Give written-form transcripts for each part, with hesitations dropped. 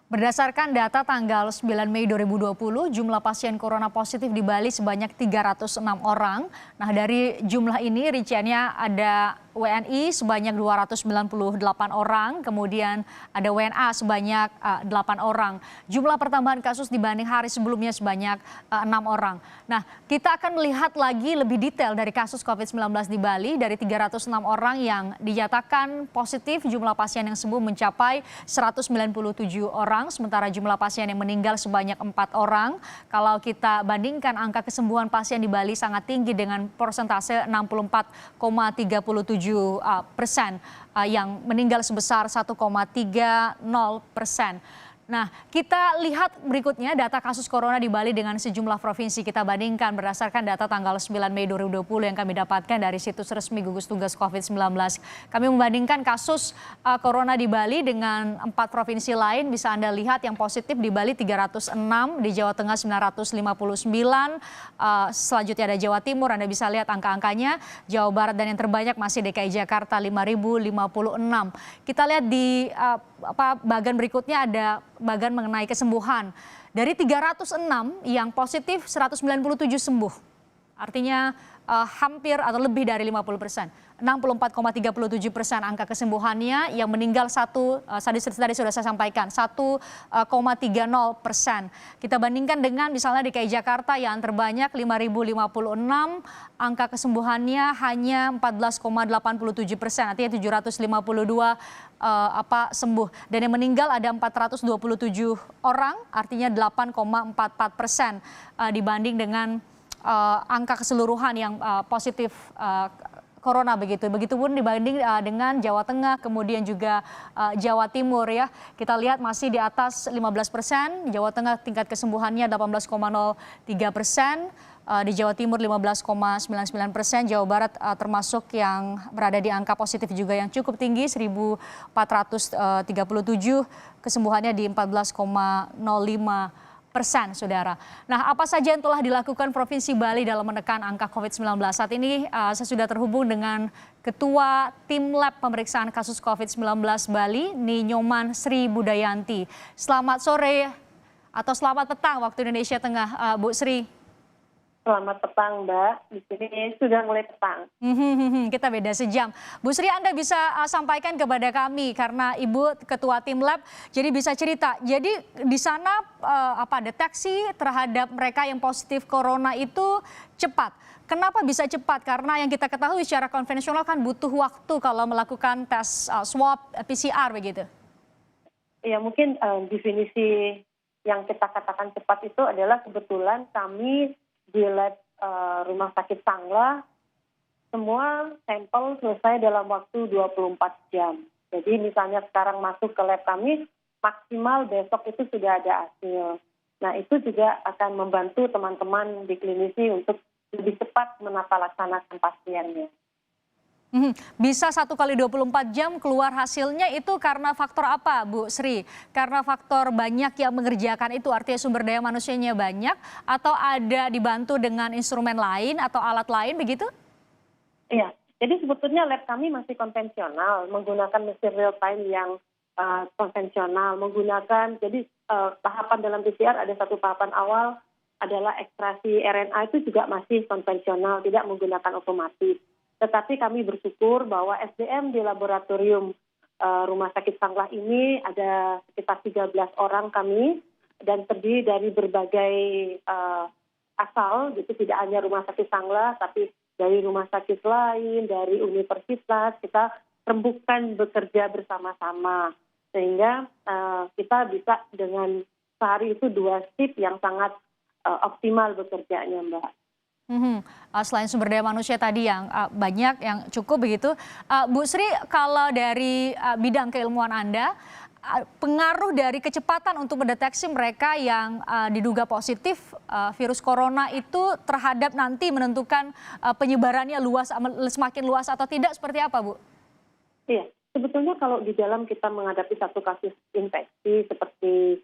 Berdasarkan data tanggal 9 Mei 2020, jumlah pasien corona positif di Bali sebanyak 306 orang. Nah, dari jumlah ini rinciannya ada WNI sebanyak 298 orang, kemudian ada WNA sebanyak 8 orang. Jumlah pertambahan kasus dibanding hari sebelumnya sebanyak 6 orang. Nah, kita akan melihat lagi lebih detail dari kasus COVID-19 di Bali. Dari 306 orang yang dinyatakan positif, jumlah pasien yang sembuh mencapai 197 orang, sementara jumlah pasien yang meninggal sebanyak 4 orang. Kalau kita bandingkan angka kesembuhan pasien di Bali sangat tinggi dengan persentase 64,37%, yang meninggal sebesar 1,30%. Nah, kita lihat berikutnya data kasus corona di Bali dengan sejumlah provinsi. Kita bandingkan berdasarkan data tanggal 9 Mei 2020 yang kami dapatkan dari situs resmi gugus tugas COVID-19. Kami membandingkan kasus corona di Bali dengan 4 provinsi lain. Bisa Anda lihat yang positif di Bali 306, di Jawa Tengah 959, selanjutnya ada Jawa Timur. Anda bisa lihat angka-angkanya, Jawa Barat, dan yang terbanyak masih DKI Jakarta 5.056. Kita lihat di bagian berikutnya ada bagian mengenai kesembuhan. Dari 306 yang positif, 197 sembuh. Artinya hampir atau lebih dari 50%. 64,37% angka kesembuhannya, yang meninggal tadi sudah saya sampaikan, 1,30%. Kita bandingkan dengan misalnya DKI Jakarta yang terbanyak 5.056, angka kesembuhannya hanya 14,87%, artinya 752 sembuh. Dan yang meninggal ada 427 orang, artinya 8,44% dibanding dengan angka keseluruhan yang positif corona begitu. Begitupun dibanding dengan Jawa Tengah, kemudian juga Jawa Timur ya. Kita lihat masih di atas 15%, Jawa Tengah tingkat kesembuhannya 18,03%, di Jawa Timur 15,99%, Jawa Barat termasuk yang berada di angka positif juga yang cukup tinggi 1.437, kesembuhannya di 14,05%, saudara. Nah, apa saja yang telah dilakukan Provinsi Bali dalam menekan angka COVID-19? Saat ini saya sudah terhubung dengan Ketua Tim Lab Pemeriksaan Kasus COVID-19 Bali, Ninyoman Sri Budayanti. Selamat sore atau selamat petang waktu Indonesia Tengah, Bu Sri. Selamat petang, Mbak. Di sini sudah mulai petang. Kita beda sejam. Bu Sri, Anda bisa sampaikan kepada kami karena Ibu Ketua Tim Lab, jadi bisa cerita. Jadi di sana deteksi terhadap mereka yang positif corona itu cepat. Kenapa bisa cepat? Karena yang kita ketahui secara konvensional kan butuh waktu kalau melakukan tes swab PCR begitu. Ya, mungkin definisi yang kita katakan cepat itu adalah kebetulan kami di lab Rumah Sakit Sanglah semua sampel selesai dalam waktu 24 jam. Jadi misalnya sekarang masuk ke lab kami, maksimal besok itu sudah ada hasil. Nah, itu juga akan membantu teman-teman di klinisi untuk lebih cepat menata laksanakan pasiennya. Bisa 1 kali 24 jam keluar hasilnya, itu karena faktor apa, Bu Sri? Karena faktor banyak yang mengerjakan itu, artinya sumber daya manusianya banyak, atau ada dibantu dengan instrumen lain atau alat lain begitu? Iya, jadi sebetulnya lab kami masih konvensional, menggunakan mesin real time yang konvensional, jadi tahapan dalam PCR ada satu tahapan awal adalah ekstraksi RNA, itu juga masih konvensional, tidak menggunakan otomatis. Tetapi kami bersyukur bahwa SDM di laboratorium Rumah Sakit Sanglah ini ada sekitar 13 orang kami, dan terdiri dari berbagai asal, gitu, tidak hanya Rumah Sakit Sanglah, tapi dari rumah sakit lain, dari universitas, kita rembukan bekerja bersama-sama. Sehingga kita bisa dengan sehari itu 2 shift yang sangat optimal bekerjanya, Mbak. Selain sumber daya manusia tadi yang banyak, yang cukup begitu, Bu Sri, kalau dari bidang keilmuan Anda, pengaruh dari kecepatan untuk mendeteksi mereka yang diduga positif virus corona itu terhadap nanti menentukan penyebarannya semakin luas atau tidak, seperti apa, Bu? Iya, sebetulnya kalau di dalam kita menghadapi satu kasus infeksi seperti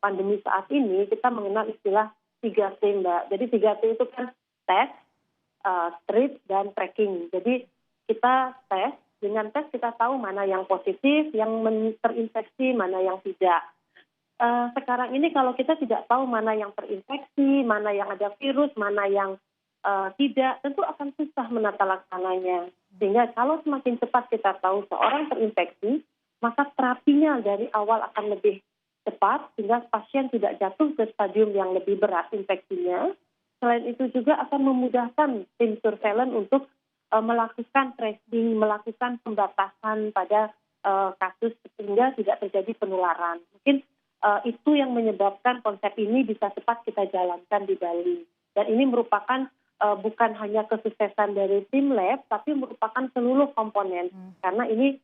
pandemi saat ini, kita mengenal istilah 3T, Mbak. Jadi 3T itu kan tes, treat, dan tracking. Jadi kita tes, dengan tes kita tahu mana yang positif, yang terinfeksi, mana yang tidak. sekarang ini kalau kita tidak tahu mana yang terinfeksi, mana yang ada virus, mana yang tidak, tentu akan susah menata laksananya. Sehingga kalau semakin cepat kita tahu seorang terinfeksi, maka terapinya dari awal akan lebih cepat sehingga pasien tidak jatuh ke stadium yang lebih berat infeksinya. Selain itu juga akan memudahkan tim surveillance untuk melakukan tracing, melakukan pembatasan pada kasus sehingga tidak terjadi penularan. Mungkin itu yang menyebabkan konsep ini bisa cepat kita jalankan di Bali. Dan ini merupakan bukan hanya kesuksesan dari tim lab, tapi merupakan seluruh komponen. Karena ini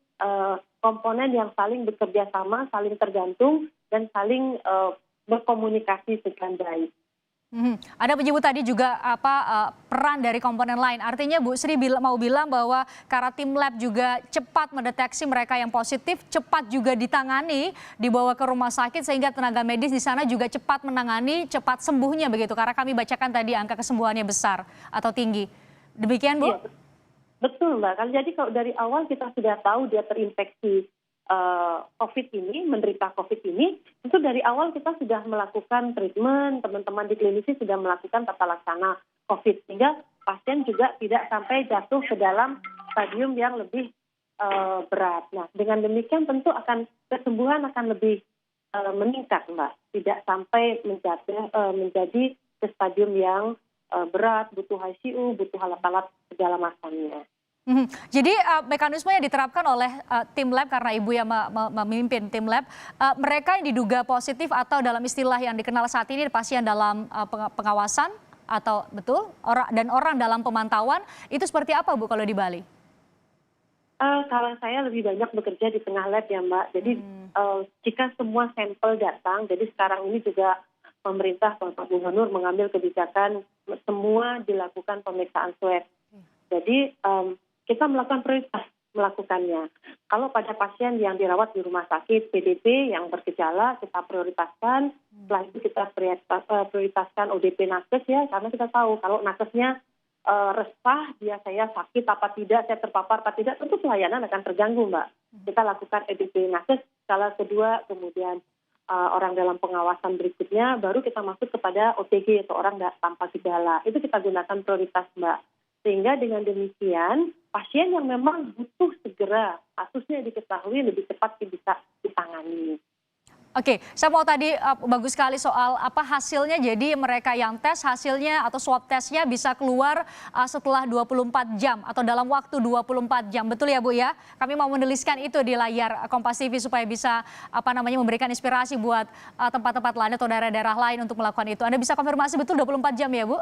komponen yang saling bekerja sama, saling tergantung, dan saling berkomunikasi dengan baik. Ada menyebut tadi juga peran dari komponen lain. Artinya Bu Sri mau bilang bahwa karena tim lab juga cepat mendeteksi mereka yang positif, cepat juga ditangani, dibawa ke rumah sakit sehingga tenaga medis di sana juga cepat menangani, cepat sembuhnya begitu. Karena kami bacakan tadi angka kesembuhannya besar atau tinggi. Demikian Bu? Iya, betul Mbak. Jadi kalau dari awal kita sudah tahu dia terinfeksi COVID ini, menderita COVID ini, itu dari awal kita sudah melakukan treatment, teman-teman di klinisi sudah melakukan tata laksana COVID, sehingga pasien juga tidak sampai jatuh ke dalam stadium yang lebih berat. Nah, dengan demikian tentu kesembuhan akan lebih meningkat, Mbak. Tidak sampai menjadi ke stadium yang berat, butuh ICU, butuh alat-alat segala macamnya. Jadi mekanisme yang diterapkan oleh tim lab karena Ibu yang memimpin tim lab, mereka yang diduga positif atau dalam istilah yang dikenal saat ini pasien dalam pengawasan atau betul orang dalam pemantauan itu seperti apa Bu kalau di Bali? Kalau saya lebih banyak bekerja di tengah lab ya Mbak. Jadi jika semua sampel datang, jadi sekarang ini juga pemerintah Bapak Gubernur mengambil kebijakan semua dilakukan pemeriksaan swab. Jadi kita melakukan prioritas melakukannya. Kalau pada pasien yang dirawat di rumah sakit PDP yang bergejala kita prioritaskan, setelah itu kita prioritaskan ODP nakes ya, karena kita tahu kalau nakesnya resah, saya sakit apa tidak, saya terpapar apa tidak, tentu pelayanan akan terganggu Mbak. Kita lakukan ODP nakes, skala kedua, kemudian orang dalam pengawasan berikutnya, baru kita masuk kepada OTG atau orang tanpa gejala. Itu kita gunakan prioritas Mbak. Sehingga dengan demikian pasien yang memang butuh segera kasusnya diketahui lebih cepat bisa ditangani. Oke, saya mau tadi bagus sekali soal apa hasilnya. Jadi mereka yang tes hasilnya atau swab testnya bisa keluar setelah 24 jam atau dalam waktu 24 jam. Betul ya Bu ya? Kami mau menuliskan itu di layar Kompas TV supaya bisa memberikan inspirasi buat tempat-tempat lain atau daerah-daerah lain untuk melakukan itu. Anda bisa konfirmasi betul 24 jam ya Bu?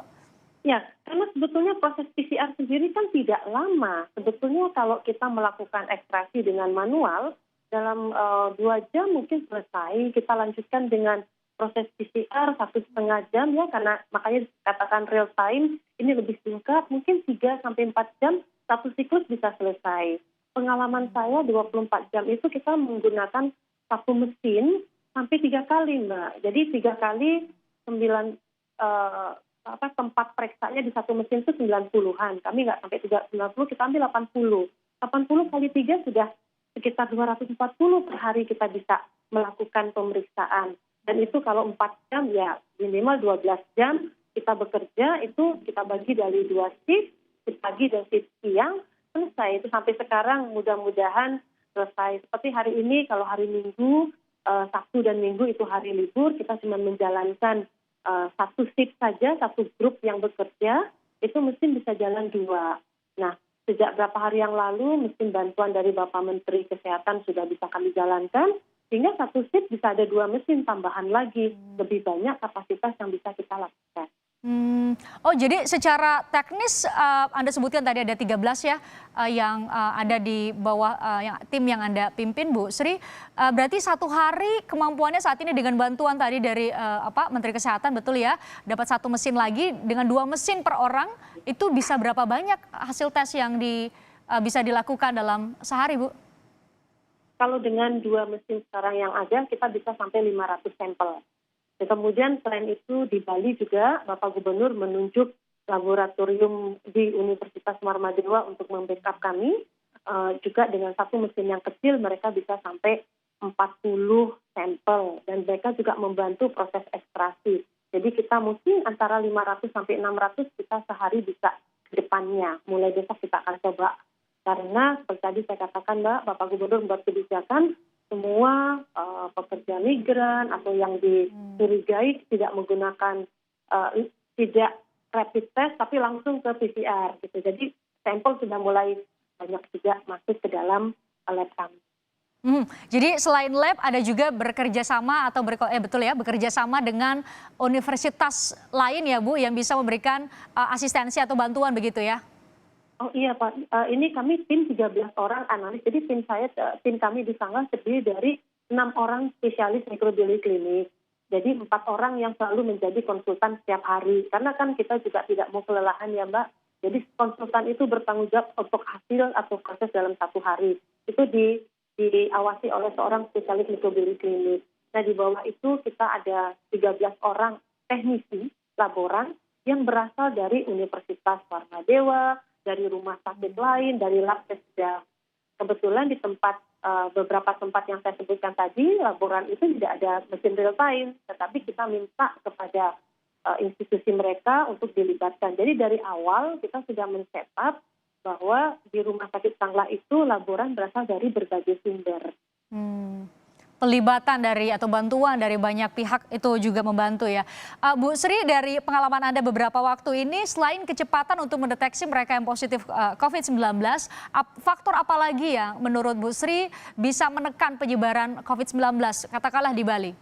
Ya, karena sebetulnya proses PCR sendiri kan tidak lama. Sebetulnya kalau kita melakukan ekstraksi dengan manual, dalam 2 jam mungkin selesai. Kita lanjutkan dengan proses PCR 1,5 jam ya, karena makanya dikatakan real time, ini lebih singkat, mungkin 3-4 jam satu siklus bisa selesai. Pengalaman saya 24 jam itu kita menggunakan satu mesin sampai 3 kali Mbak. Jadi 3 kali 9 tempat periksanya di satu mesin itu 90-an. Kami nggak sampai 90, kita ambil 80. 80 kali 3 sudah sekitar 240 per hari kita bisa melakukan pemeriksaan. Dan itu kalau 4 jam ya minimal 12 jam kita bekerja, itu kita bagi dari 2 shift, shift pagi dan shift siang, selesai. Itu sampai sekarang mudah-mudahan selesai. Seperti hari ini, kalau hari Minggu, Sabtu dan Minggu itu hari libur, kita cuma menjalankan satu shift saja, satu grup yang bekerja, itu mesin bisa jalan 2. Nah, sejak beberapa hari yang lalu, mesin bantuan dari Bapak Menteri Kesehatan sudah bisa kami jalankan, sehingga satu shift bisa ada 2 mesin tambahan lagi, lebih banyak kapasitas yang bisa kita lakukan. Oh jadi secara teknis Anda sebutkan tadi ada 13 ya yang ada di bawah tim yang Anda pimpin Bu Sri. Berarti satu hari kemampuannya saat ini dengan bantuan tadi dari Menteri Kesehatan betul ya, dapat 1 mesin lagi dengan 2 mesin per orang itu bisa berapa banyak hasil tes yang bisa dilakukan dalam sehari Bu? Kalau dengan 2 mesin sekarang yang ada kita bisa sampai 500 sampel. Kemudian selain itu di Bali juga Bapak Gubernur menunjuk laboratorium di Universitas Marmadewa untuk membackup kami. Juga dengan 1 mesin yang kecil mereka bisa sampai 40 sampel dan mereka juga membantu proses ekstraksi. Jadi kita mungkin antara 500 sampai 600 kita sehari bisa ke depannya. Mulai besok kita akan coba. Karena seperti tadi saya katakan Mbak, Bapak Gubernur membuat kebijakan semua pekerja migran atau yang dicurigai tidak menggunakan tidak rapid test tapi langsung ke PCR gitu. Jadi sampel sudah mulai banyak juga masuk ke dalam lab kami. Jadi selain lab ada juga bekerja sama atau betul ya, bekerja sama dengan universitas lain ya Bu yang bisa memberikan asistensi atau bantuan begitu ya? Oh iya Pak, ini kami tim 13 orang analis. Jadi tim kami di Sanglah terdiri dari 6 orang spesialis mikrobiologi klinik. Jadi 4 orang yang selalu menjadi konsultan setiap hari. Karena kan kita juga tidak mau kelelahan ya Mbak. Jadi konsultan itu bertanggung jawab untuk hasil atau proses dalam 1 hari. Itu diawasi oleh seorang spesialis mikrobiologi klinik. Nah di bawah itu kita ada 13 orang teknisi laboran yang berasal dari Universitas Warmadewa, dari rumah sakit lain, dari lab Kesda. Kebetulan di beberapa tempat yang saya sebutkan tadi, laboran itu tidak ada mesin real time, tetapi kita minta kepada institusi mereka untuk dilibatkan. Jadi dari awal kita sudah men-setup bahwa di rumah sakit Sanglah itu laboran berasal dari berbagai sumber. Pelibatan dari atau bantuan dari banyak pihak itu juga membantu ya. Bu Sri, dari pengalaman Anda beberapa waktu ini, selain kecepatan untuk mendeteksi mereka yang positif COVID-19, faktor apa lagi yang menurut Bu Sri bisa menekan penyebaran COVID-19, katakanlah di Bali?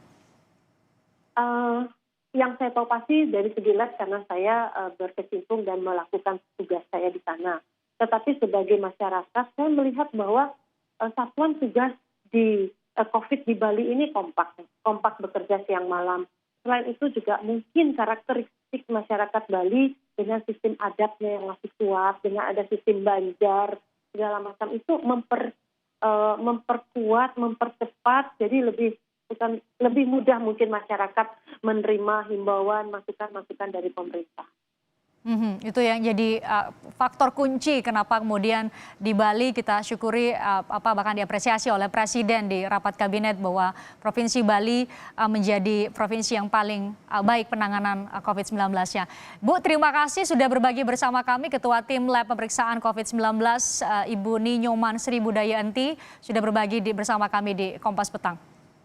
Yang saya tahu pasti dari segi lab karena saya berkecimpung dan melakukan tugas saya di sana. Tetapi sebagai masyarakat saya melihat bahwa satuan tugas di COVID di Bali ini kompak bekerja siang malam. Selain itu juga mungkin karakteristik masyarakat Bali dengan sistem adatnya yang masih kuat, dengan ada sistem banjar, segala macam itu memperkuat, mempercepat, jadi lebih mudah mungkin masyarakat menerima himbauan, masukan-masukan dari pemerintah. Itu yang jadi faktor kunci kenapa kemudian di Bali kita syukuri bahkan diapresiasi oleh Presiden di rapat kabinet bahwa Provinsi Bali menjadi provinsi yang paling baik penanganan COVID-19-nya. Bu, terima kasih sudah berbagi bersama kami, Ketua Tim Lab Pemeriksaan COVID-19 Ibu Ninyoman Sri Budayanti sudah berbagi bersama kami di Kompas Petang.